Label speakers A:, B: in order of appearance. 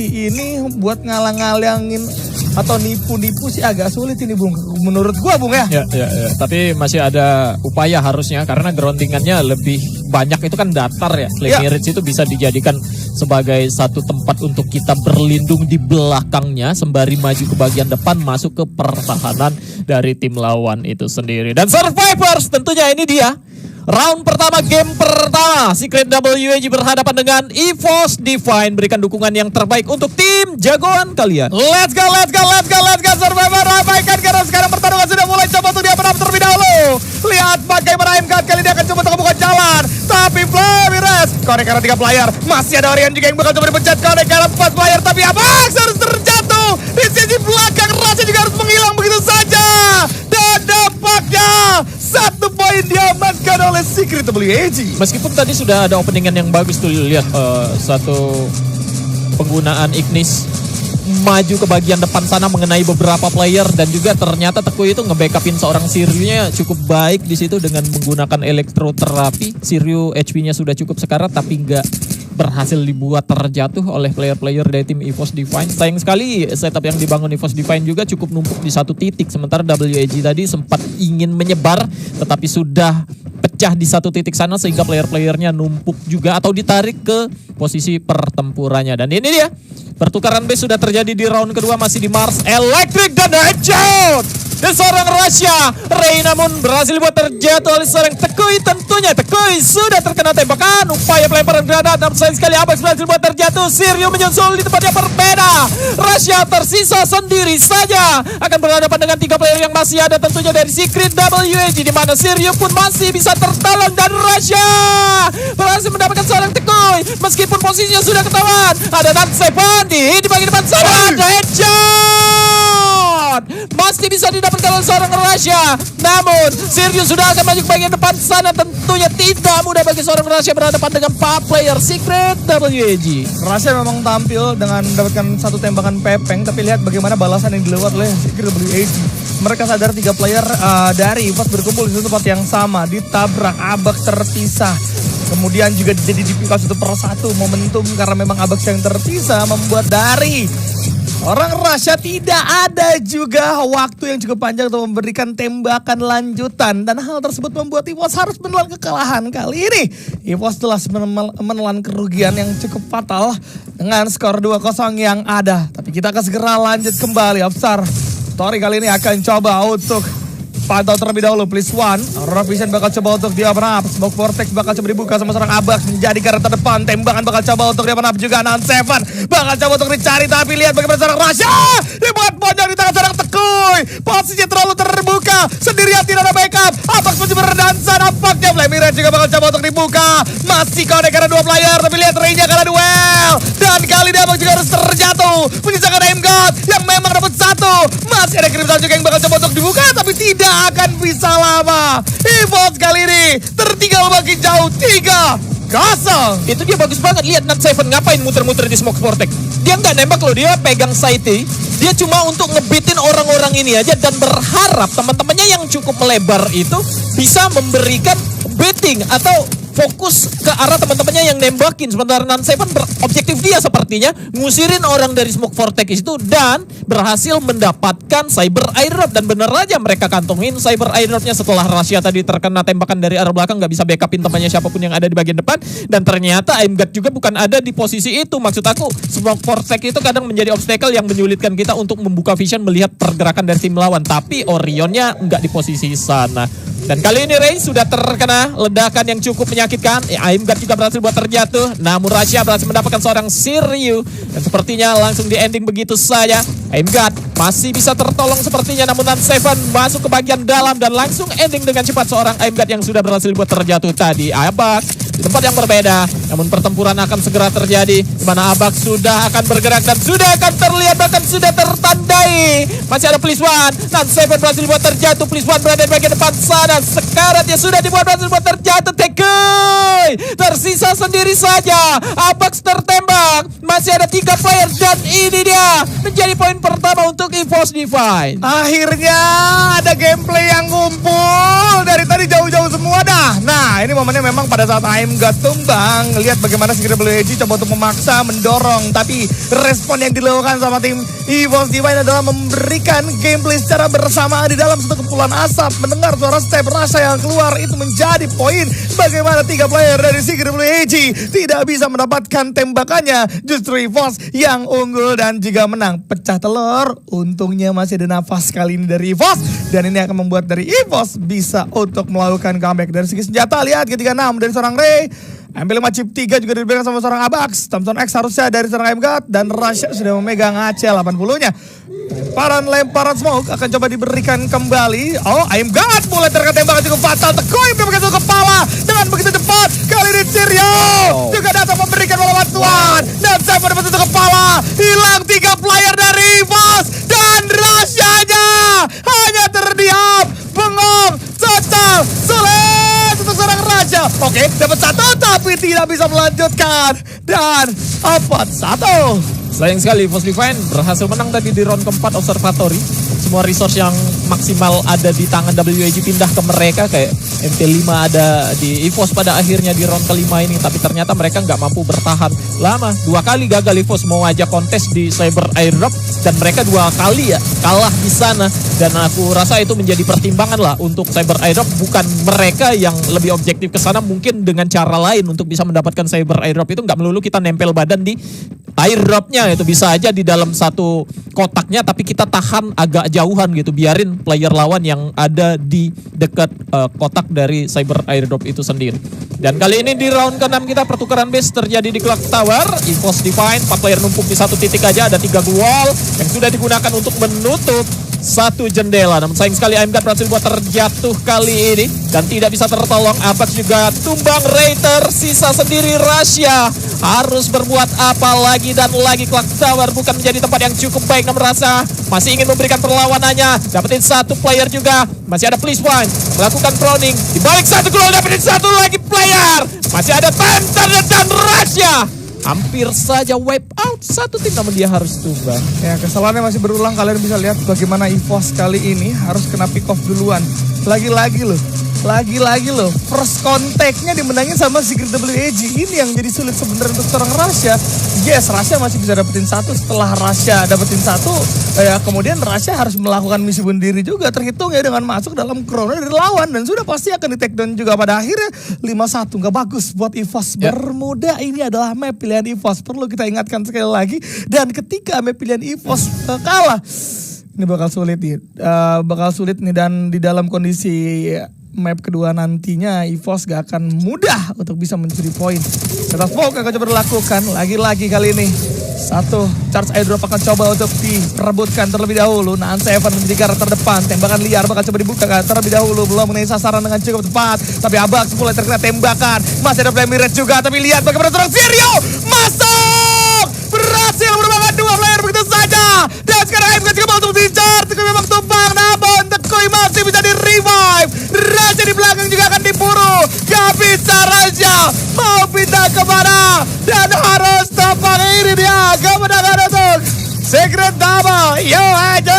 A: ini buat ngalang-ngalangin atau nipu-nipu sih agak sulit ini Bung. Menurut gua Bung ya.
B: Ya. Tapi masih ada upaya harusnya karena groundingannya lebih banyak itu kan datar ya. Flaming Ridge itu bisa dijadikan sebagai satu tempat untuk kita berlindung di belakangnya sembari maju ke bagian depan masuk ke pertahanan dari tim lawan itu sendiri. Dan Survivors tentunya ini dia. Round pertama, game pertama, Secret WAG berhadapan dengan EVOS Divine. Berikan dukungan yang terbaik untuk tim jagoan kalian.
A: Let's go Survivor. Ramaikan karena sekarang pertarungan sudah mulai, coba untuk dia menang terlebih dahulu. Lihat bagaimana MK kali ini akan coba untuk membuka jalan. Tapi Flaming Ridge, connect karena 3 player. Masih ada Orion juga yang bakal coba dipencet, connect karena 4 player. Tapi Abax harus terjatuh. Di sisi belakang Rasha juga harus menghilang begitu saja. Dan dampaknya 1 poin diamankan oleh Secret WAG.
B: Meskipun tadi sudah ada openingan yang bagus tuh, lihat satu penggunaan Ignis maju ke bagian depan sana mengenai beberapa player dan juga ternyata Teku itu nge-backupin seorang Siryu-nya cukup baik di situ dengan menggunakan elektroterapi. Siryu HP-nya sudah cukup sekarat tapi nggak berhasil dibuat terjatuh oleh player-player dari tim EVOS Divine. Sayang sekali setup yang dibangun EVOS Divine juga cukup numpuk di satu titik. Sementara WAG tadi sempat ingin menyebar tetapi sudah pecah di satu titik sana sehingga player-playernya numpuk juga atau ditarik ke posisi pertempurannya. Dan ini dia, pertukaran base sudah terjadi di round kedua, masih di Mars Electric dan headshot dan seorang Rasha. Rey namun berhasil buat terjatuh oleh seorang Tekui. Tentunya Tekui sudah terkena tembakan. Upaya pelemparan granat dan sayang sekali Abax berhasil buat terjatuh. Siryu menyusul di tempat yang berbeda. Rasha tersisa sendiri saja, akan berhadapan dengan 3 player yang masih ada tentunya dari Secret WAG, di mana Siryu pun masih bisa tertolong dan Rasha berhasil mendapatkan seorang Tekui meskipun posisinya sudah ketahuan. Ada Nansevan di bagian depan sana, ada headshot masih bisa didapatkan oleh seorang Rasha. Namun Siryu sudah akan maju ke bagian depan sana. Tentunya tidak mudah bagi seorang Rasha berhadapan dengan 4 player Secret WAG.
A: Rasha memang tampil dengan mendapatkan 1 tembakan pepeng, tapi lihat bagaimana balasan yang dilakukan oleh Secret WAG. Mereka sadar 3 player dari EVOS berkumpul di tempat yang sama, ditabrak, Abax terpisah. Kemudian juga jadi dipikau 1 per 1 momentum karena memang Abax yang terpisah membuat dari orang Rasha tidak ada juga waktu yang cukup panjang untuk memberikan tembakan lanjutan. Dan hal tersebut membuat EVOS harus menelan kekalahan kali ini. EVOS telah menelan kerugian yang cukup fatal dengan skor 2-0 yang ada. Tapi kita akan segera lanjut kembali. Obsar Story kali ini akan coba untuk pantau terlebih dahulu, please one. Aurora Vision bakal coba untuk di open up. Smoke Vortex bakal coba dibuka sama seorang Abax menjadi garda terdepan. Tembakan bakal coba untuk di open up juga. Nansevan bakal coba untuk dicari, tapi lihat bagaimana seorang Rasha dibuat pojok di tangan seorang Tekui. Posisinya terlalu terbuka, sendirian tidak ada backup. Abax mencoba berdansa, nampaknya Flaming Ridge juga bakal coba untuk dibuka. Masih connect karena 2 player, tapi lihat Rey-nya karena duel. Dan kali ini Abax juga harus terjatuh, menyisakan Aimgod yang memang dapat 1. Masih ada Crimson juga yang bakal coba untuk dibuka, tapi tidak akan bisa lama. EVOS kali ini tertinggal bagi jauh 3-0.
B: Itu dia bagus banget. Lihat Nat7 ngapain muter-muter di Smoke Vortex. Dia nggak nembak loh, dia pegang sighty. Dia cuma untuk ngebitin orang-orang ini aja dan berharap teman-temannya yang cukup melebar itu bisa memberikan baiting atau fokus ke arah teman-temannya yang nembakin. Sementara Nan7 objektif dia sepertinya ngusirin orang dari Smoke Vortex itu dan berhasil mendapatkan Cyber Airdrop. Dan bener aja mereka kantongin Cyber Airdropnya setelah Rasha tadi terkena tembakan dari arah belakang, gak bisa backupin temannya siapapun yang ada di bagian depan. Dan ternyata Aimgod juga bukan ada di posisi itu. Maksud aku Smoke Vortex itu kadang menjadi obstacle yang menyulitkan kita untuk membuka vision melihat pergerakan dari tim lawan. Tapi Orionnya nggak di posisi sana. Dan kali ini Rey sudah terkena ledakan yang cukup menyakitkan. Aimgod juga berhasil buat terjatuh. Namun Rasha berhasil mendapatkan seorang Siryu. Dan sepertinya langsung di ending begitu saja. Aimgod masih bisa tertolong sepertinya. Namun Nan7 masuk ke bagian dalam dan langsung ending dengan cepat seorang Aimgod yang sudah berhasil buat terjatuh tadi. Abax di tempat yang berbeda. Namun pertempuran akan segera terjadi. Di mana Abax sudah akan bergerak dan sudah akan terlihat bahkan sudah tertandai. Masih ada Please One. Nan7 berhasil buat terjatuh. Please One berada di bagian depan sana. Sekaratnya sudah dibuat berhasil buat terjatuh. Teku coy. Tersisa sendiri saja. Abax tertembak. Masih ada 3 player dan ini dia menjadi poin pertama untuk EVOS Divine.
A: Akhirnya ada gameplay yang ngumpul. Dari tadi jauh-jauh semua dah. Nah, ini momennya memang pada saat AM gak tumbang. Lihat bagaimana si WG coba untuk memaksa, mendorong. Tapi respon yang dilakukan sama tim EVOS Divine adalah memberikan gameplay secara bersamaan di dalam satu kepulan asap. Mendengar suara step Rasha yang keluar, itu menjadi poin. Bagaimana 3 player dari si WG tidak bisa mendapatkan tembakannya. Justru EVOS yang unggul dan juga menang. Pecah telur. Untungnya masih ada nafas kali ini dari EVOS. Dan ini akan membuat dari EVOS bisa untuk melakukan comeback. Dari segi senjata, lihat ketika 6 dari seorang Ray. MP5 chip 3 juga diberikan sama seorang Abax. Thompson X harusnya dari seorang MGAT. Dan Rasha sudah memegang AC80-nya. Lemparan smoke akan coba diberikan kembali. Oh, MGAT mulai terkena tembakan cukup fatal. Tekoy mendapatkan satu kepala. Dengan begitu cepat. Kali ini Sirio juga datang memberikan bola bantuan. Dan saya mendapat satu kepala. Hilang 3 player dari EVOS. Dan Rasha-nya hanya terdiam. Bengong. Total. Sulit untuk seorang Rasha. Oke, dapat 1 tapi tidak bisa melanjutkan. Dan 4-1.
B: Sayang sekali EVOS Divine berhasil menang tadi di round keempat observatory. Semua resource yang maksimal ada di tangan WAG pindah ke mereka. Kayak MP5 ada di EVOS pada akhirnya di round kelima ini. Tapi ternyata mereka nggak mampu bertahan lama. 2 kali gagal EVOS mau ajak kontes di Cyber Airdrop. Dan mereka 2 kali ya kalah di sana. Dan aku rasa itu menjadi pertimbangan lah untuk Cyber Airdrop. Bukan mereka yang lebih objektif ke sana. Mungkin dengan cara lain untuk bisa mendapatkan Cyber Airdrop itu nggak melulu kita nempel badan di airdropnya. Itu bisa aja di dalam satu kotaknya tapi kita tahan agak jauhan gitu, biarin player lawan yang ada di dekat kotak dari Cyber Airdrop itu sendiri. Dan kali ini di round ke-6 kita pertukaran base terjadi di Clock Tower. EVOS Divine 4 player numpuk di satu titik aja, ada 3 wall yang sudah digunakan untuk menutup satu jendela. Namun sayang sekali AMGAT berhasil buat terjatuh kali ini dan tidak bisa tertolong. Abax juga tumbang. Ray tersisa sendiri. Rasha harus berbuat apa lagi dan lagi. Clock Tower bukan menjadi tempat yang cukup baik, namun Rasha masih ingin memberikan perlawanannya. Dapetin 1 player juga. Masih ada Please Point melakukan proning. Di balik 1 gol dapetin 1 lagi player. Masih ada Panther dan Rasha hampir saja wipe out satu tim, namun dia harus tumbang.
A: Ya, kesalahannya masih berulang. Kalian bisa lihat bagaimana EVOS kali ini harus kena pick off duluan. Lagi-lagi loh, first contact-nya dimenangin sama Secret WAG. Ini yang jadi sulit sebenarnya untuk seorang Rasha. Yes, Rasha masih bisa dapetin 1. Setelah Rasha dapetin 1, ya kemudian Rasha harus melakukan misi bunuh diri juga. Terhitung ya dengan masuk dalam chrono dari lawan. Dan sudah pasti akan di take down juga pada akhirnya 5-1. Gak bagus buat EVOS. Bermuda ini adalah map pilihan EVOS. Perlu kita ingatkan sekali lagi. Dan ketika map pilihan EVOS kalah, ini bakal sulit nih. Dan di dalam kondisi map kedua nantinya EVOS gak akan mudah untuk bisa mencuri poin. Setas Smoke akan coba dilakukan lagi-lagi kali ini. 1 charge airdrop akan coba untuk diperebutkan terlebih dahulu. Naan Seven menjadi garda terdepan. Tembakan liar bakal coba dibuka terlebih dahulu. Belum mengenai sasaran dengan cukup tepat. Tapi Abax mulai terkena tembakan. Masih ada Flamirate juga. Tapi lihat bagaimana seorang Sirio masuk. Berhasil merupakan 2 player begitu saja. Dan sekarang AMG juga mau untuk dijar. Teguh memang tumbang. Namun Teguh masih bisa di-revive. Rasha di belakang juga akan diburu. Gak bisa Rasha. Mau pindah kemana? Dan harus tampang ini dia. Kemenangan untuk Secret Double. Yo aja